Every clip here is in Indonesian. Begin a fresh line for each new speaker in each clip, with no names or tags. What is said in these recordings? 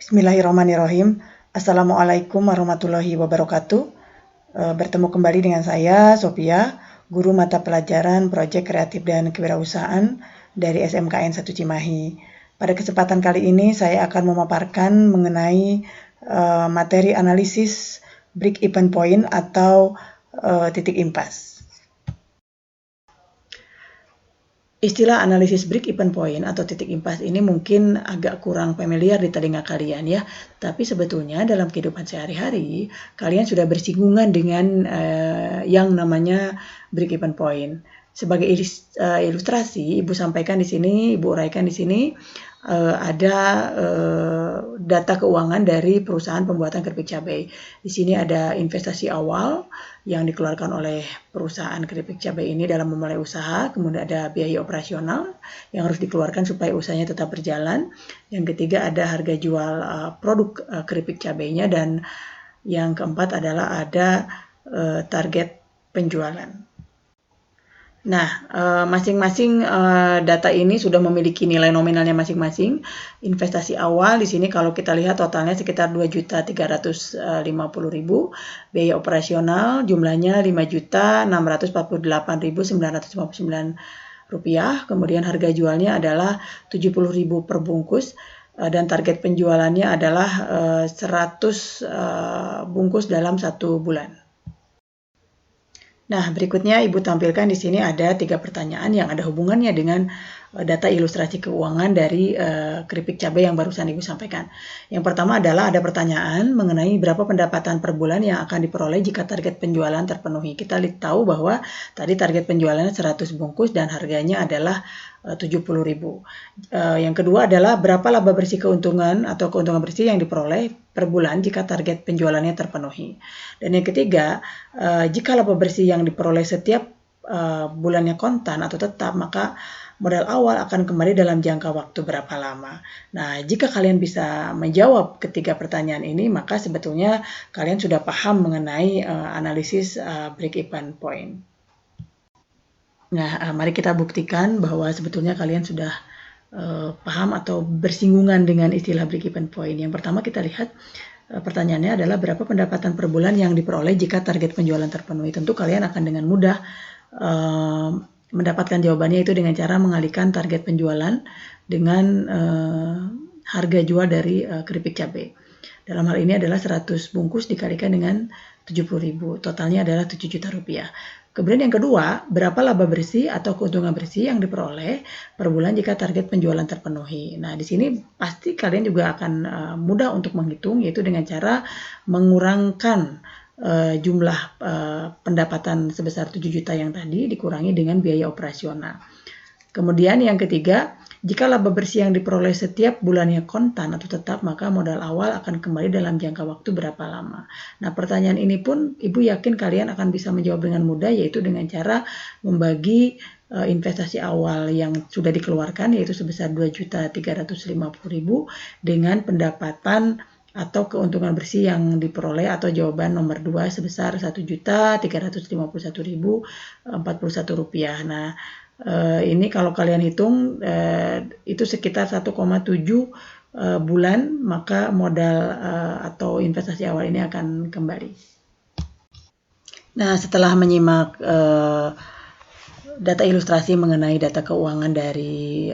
Bismillahirrahmanirrahim. Assalamualaikum warahmatullahi wabarakatuh. Bertemu kembali dengan saya, Sophia, guru mata pelajaran Proyek Kreatif dan Kewirausahaan dari SMKN 1 Cimahi. Pada kesempatan kali ini saya akan memaparkan mengenai materi analisis break-even point atau titik impas. Istilah analisis break-even point atau titik impas ini mungkin agak kurang familiar di telinga kalian ya, tapi sebetulnya dalam kehidupan sehari-hari kalian sudah bersinggungan dengan yang namanya break-even point. Sebagai ilustrasi, Ibu sampaikan di sini, Ibu uraikan di sini ada data keuangan dari perusahaan pembuatan keripik cabai. Di sini ada investasi awal yang dikeluarkan oleh perusahaan keripik cabai ini dalam memulai usaha, kemudian ada biaya operasional yang harus dikeluarkan supaya usahanya tetap berjalan. Yang ketiga ada harga jual produk keripik cabainya, dan yang keempat adalah ada target penjualan. Nah, masing-masing data ini sudah memiliki nilai nominalnya masing-masing. Investasi awal di sini kalau kita lihat totalnya sekitar 2.350.000. Biaya operasional jumlahnya 5.648.959 rupiah. Kemudian harga jualnya adalah 70.000 per bungkus. Dan target penjualannya adalah 100 bungkus dalam 1 bulan. Nah, berikutnya Ibu tampilkan di sini ada 3 pertanyaan yang ada hubungannya dengan data ilustrasi keuangan dari keripik cabai yang barusan Ibu sampaikan. Yang pertama adalah ada pertanyaan mengenai berapa pendapatan per bulan yang akan diperoleh jika target penjualan terpenuhi. Kita tahu bahwa tadi target penjualannya 100 bungkus dan harganya adalah 70.000. Yang kedua adalah berapa laba bersih keuntungan atau keuntungan bersih yang diperoleh per bulan jika target penjualannya terpenuhi. Dan yang ketiga, jika laba bersih yang diperoleh setiap bulannya kontan atau tetap, maka modal awal akan kembali dalam jangka waktu berapa lama. Nah, jika kalian bisa menjawab ketiga pertanyaan ini, maka sebetulnya kalian sudah paham mengenai analisis break-even point. Nah, mari kita buktikan bahwa sebetulnya kalian sudah paham atau bersinggungan dengan istilah break-even point. Yang pertama kita lihat pertanyaannya adalah berapa pendapatan per bulan yang diperoleh jika target penjualan terpenuhi. Tentu kalian akan dengan mudah mendapatkan jawabannya itu dengan cara mengalihkan target penjualan dengan harga jual dari keripik cabai. Dalam hal ini adalah 100 bungkus dikalikan dengan 70.000, totalnya adalah 7 juta rupiah. Kemudian yang kedua, berapa laba bersih atau keuntungan bersih yang diperoleh per bulan jika target penjualan terpenuhi. Nah, di sini pasti kalian juga akan mudah untuk menghitung, yaitu dengan cara mengurangkan jumlah pendapatan sebesar 7 juta yang tadi dikurangi dengan biaya operasional. Kemudian yang ketiga, jika laba bersih yang diperoleh setiap bulannya kontan atau tetap, maka modal awal akan kembali dalam jangka waktu berapa lama. Nah, pertanyaan ini pun Ibu yakin kalian akan bisa menjawab dengan mudah, yaitu dengan cara membagi investasi awal yang sudah dikeluarkan, yaitu sebesar 2.350.000 dengan pendapatan atau keuntungan bersih yang diperoleh atau jawaban nomor 2 sebesar 1.351.041 rupiah. Nah, ini kalau kalian hitung itu sekitar 1,7 bulan, maka modal atau investasi awal ini akan kembali. Nah, setelah menyimak data ilustrasi mengenai data keuangan dari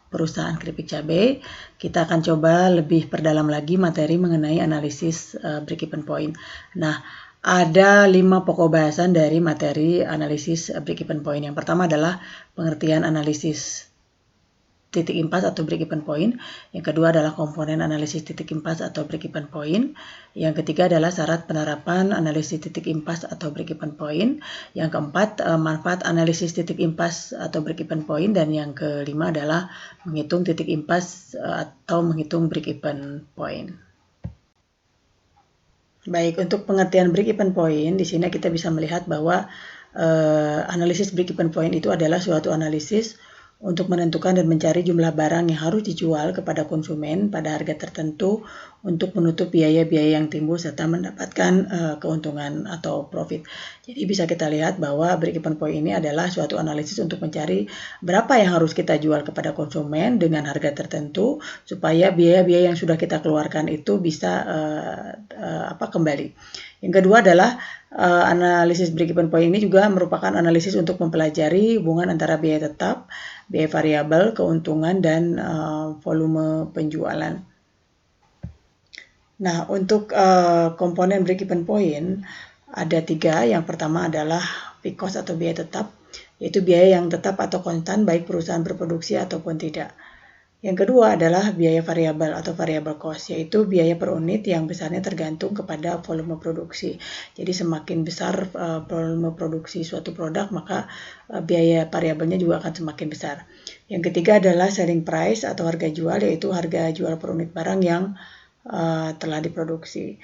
perusahaan keripik cabai, kita akan coba lebih perdalam lagi materi mengenai analisis break-even point. Nah, ada 5 pokok bahasan dari materi analisis break-even point. Yang pertama adalah pengertian analisis titik impas atau break-even point. Yang kedua adalah komponen analisis titik impas atau break-even point. Yang ketiga adalah syarat penerapan analisis titik impas atau break-even point. Yang keempat, manfaat analisis titik impas atau break-even point. Dan yang kelima adalah menghitung titik impas atau menghitung break-even point. Baik, untuk pengertian break-even point, di sini kita bisa melihat bahwa analisis break-even point itu adalah suatu analisis untuk menentukan dan mencari jumlah barang yang harus dijual kepada konsumen pada harga tertentu untuk menutup biaya-biaya yang timbul serta mendapatkan keuntungan atau profit. Jadi bisa kita lihat bahwa break-even point ini adalah suatu analisis untuk mencari berapa yang harus kita jual kepada konsumen dengan harga tertentu supaya biaya-biaya yang sudah kita keluarkan itu bisa kembali. Yang kedua adalah analisis break-even point ini juga merupakan analisis untuk mempelajari hubungan antara biaya tetap, biaya variabel, keuntungan, dan volume penjualan. Nah, untuk komponen break-even point ada 3. Yang pertama adalah fixed cost atau biaya tetap, yaitu biaya yang tetap atau konstan baik perusahaan berproduksi ataupun tidak. Yang kedua adalah biaya variabel atau variable cost, yaitu biaya per unit yang besarnya tergantung kepada volume produksi. Jadi semakin besar volume produksi suatu produk, maka biaya variabelnya juga akan semakin besar. Yang ketiga adalah selling price atau harga jual, yaitu harga jual per unit barang yang telah diproduksi.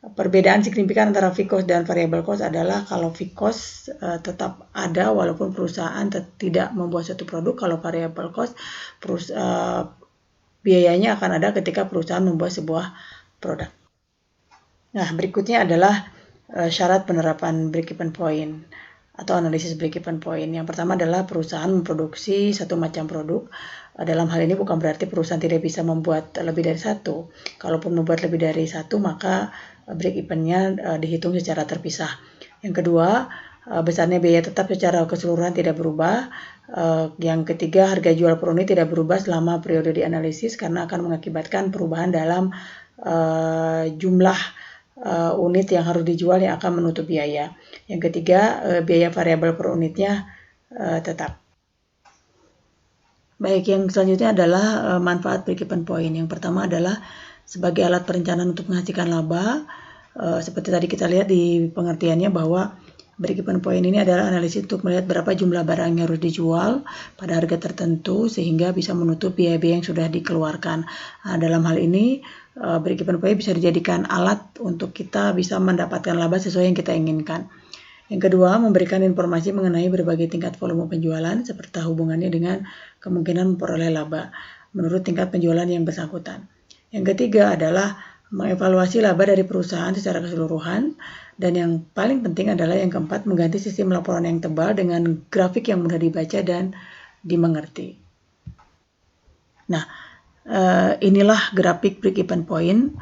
Perbedaan signifikan antara fixed cost dan variable cost adalah kalau fixed cost tetap ada walaupun perusahaan tidak membuat suatu produk. Kalau variable cost biayanya akan ada ketika perusahaan membuat sebuah produk. Nah, berikutnya adalah syarat penerapan break-even point atau analisis break-even point. Yang pertama adalah perusahaan memproduksi satu macam produk. Dalam hal ini bukan berarti perusahaan tidak bisa membuat lebih dari satu. Kalaupun membuat lebih dari satu, maka break-even-nya dihitung secara terpisah. Yang kedua, besarnya biaya tetap secara keseluruhan tidak berubah. Yang ketiga, harga jual per unit tidak berubah selama periode dianalisis karena akan mengakibatkan perubahan dalam jumlah unit yang harus dijual yang akan menutup biaya. Yang ketiga, biaya variabel per unitnya tetap. Baik, yang selanjutnya adalah manfaat break-even point. Yang pertama adalah sebagai alat perencanaan untuk menghasilkan laba. Seperti tadi kita lihat di pengertiannya bahwa break-even point ini adalah analisis untuk melihat berapa jumlah barang yang harus dijual pada harga tertentu sehingga bisa menutup biaya-biaya yang sudah dikeluarkan. Nah, dalam hal ini break-even point bisa dijadikan alat untuk kita bisa mendapatkan laba sesuai yang kita inginkan. Yang kedua, memberikan informasi mengenai berbagai tingkat volume penjualan serta hubungannya dengan kemungkinan memperoleh laba menurut tingkat penjualan yang bersangkutan. Yang ketiga adalah mengevaluasi laba dari perusahaan secara keseluruhan. Dan yang paling penting adalah yang keempat, mengganti sistem laporan yang tebal dengan grafik yang mudah dibaca dan dimengerti. Nah, inilah grafik break-even point.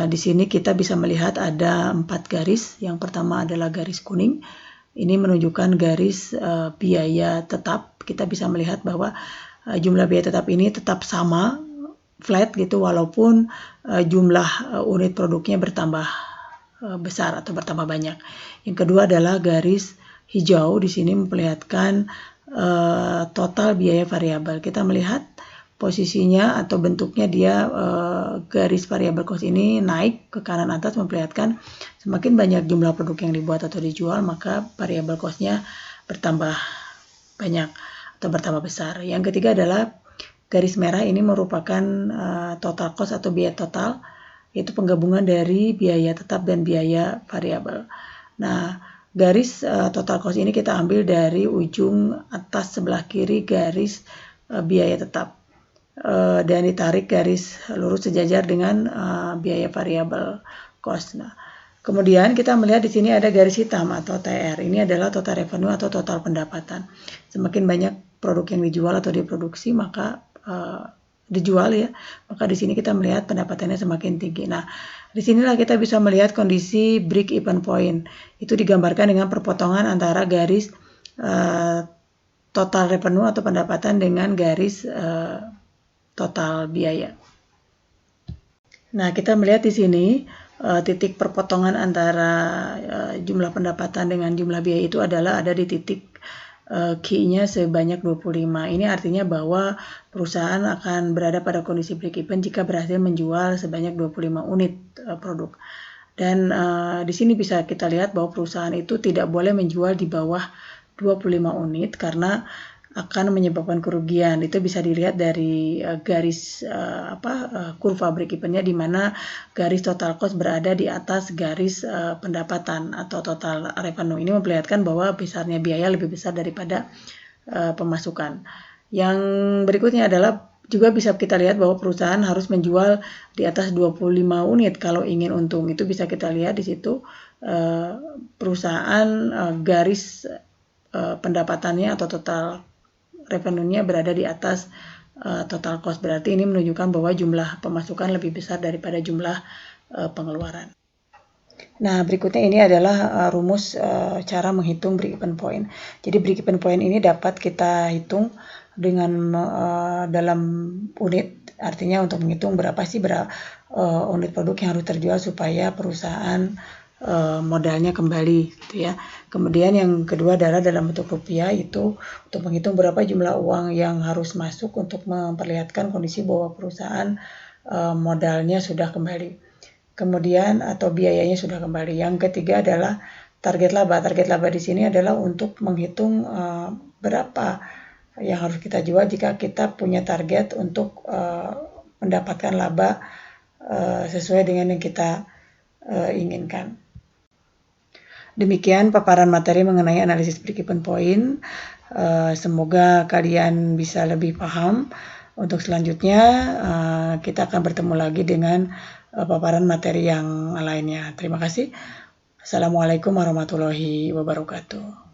Di sini kita bisa melihat ada 4 garis. Yang pertama adalah garis kuning. Ini menunjukkan garis biaya tetap. Kita bisa melihat bahwa jumlah biaya tetap ini tetap sama, flat gitu, walaupun jumlah unit produknya bertambah besar atau bertambah banyak. Yang kedua adalah garis hijau. Di sini memperlihatkan total biaya variabel. Kita melihat posisinya atau bentuknya dia garis variabel cost ini naik ke kanan atas memperlihatkan semakin banyak jumlah produk yang dibuat atau dijual, maka variabel cost-nya bertambah banyak atau bertambah besar. Yang ketiga adalah garis merah. Ini merupakan total cost atau biaya total, yaitu penggabungan dari biaya tetap dan biaya variabel. Nah, garis total cost ini kita ambil dari ujung atas sebelah kiri garis biaya tetap. Dan ditarik garis lurus sejajar dengan biaya variabel cost. Nah, kemudian kita melihat di sini ada garis hitam atau TR. Ini adalah total revenue atau total pendapatan. Semakin banyak produk yang dijual atau diproduksi, maka dijual ya, maka di sini kita melihat pendapatannya semakin tinggi. Nah, disinilah kita bisa melihat kondisi break even point. Itu digambarkan dengan perpotongan antara garis total revenue atau pendapatan dengan garis total biaya. Nah, kita melihat di sini titik perpotongan antara jumlah pendapatan dengan jumlah biaya itu adalah ada di titik Q-nya sebanyak 25. Ini artinya bahwa perusahaan akan berada pada kondisi break even jika berhasil menjual sebanyak 25 unit produk. Dan di sini bisa kita lihat bahwa perusahaan itu tidak boleh menjual di bawah 25 unit karena akan menyebabkan kerugian. Itu bisa dilihat dari garis kurva break even-nya, di mana garis total cost berada di atas garis pendapatan atau total revenue. Ini memperlihatkan bahwa besarnya biaya lebih besar daripada pemasukan. Yang berikutnya adalah juga bisa kita lihat bahwa perusahaan harus menjual di atas 25 unit kalau ingin untung. Itu bisa kita lihat di situ perusahaan garis pendapatannya atau total revenue-nya berada di atas total cost. Berarti ini menunjukkan bahwa jumlah pemasukan lebih besar daripada jumlah pengeluaran. Nah, berikutnya ini adalah rumus cara menghitung break-even point. Jadi break-even point ini dapat kita hitung dengan dalam unit, artinya untuk menghitung berapa sih unit produk yang harus terjual supaya perusahaan modalnya kembali, gitu ya. Kemudian yang kedua adalah dalam bentuk rupiah, itu untuk menghitung berapa jumlah uang yang harus masuk untuk memperlihatkan kondisi bahwa perusahaan modalnya sudah kembali. Kemudian atau biayanya sudah kembali. Yang ketiga adalah target laba. Target laba di sini adalah untuk menghitung berapa yang harus kita jual jika kita punya target untuk mendapatkan laba sesuai dengan yang kita inginkan. Demikian paparan materi mengenai analisis break-even point. Semoga kalian bisa lebih paham. Untuk selanjutnya kita akan bertemu lagi dengan paparan materi yang lainnya. Terima kasih. Assalamualaikum warahmatullahi wabarakatuh.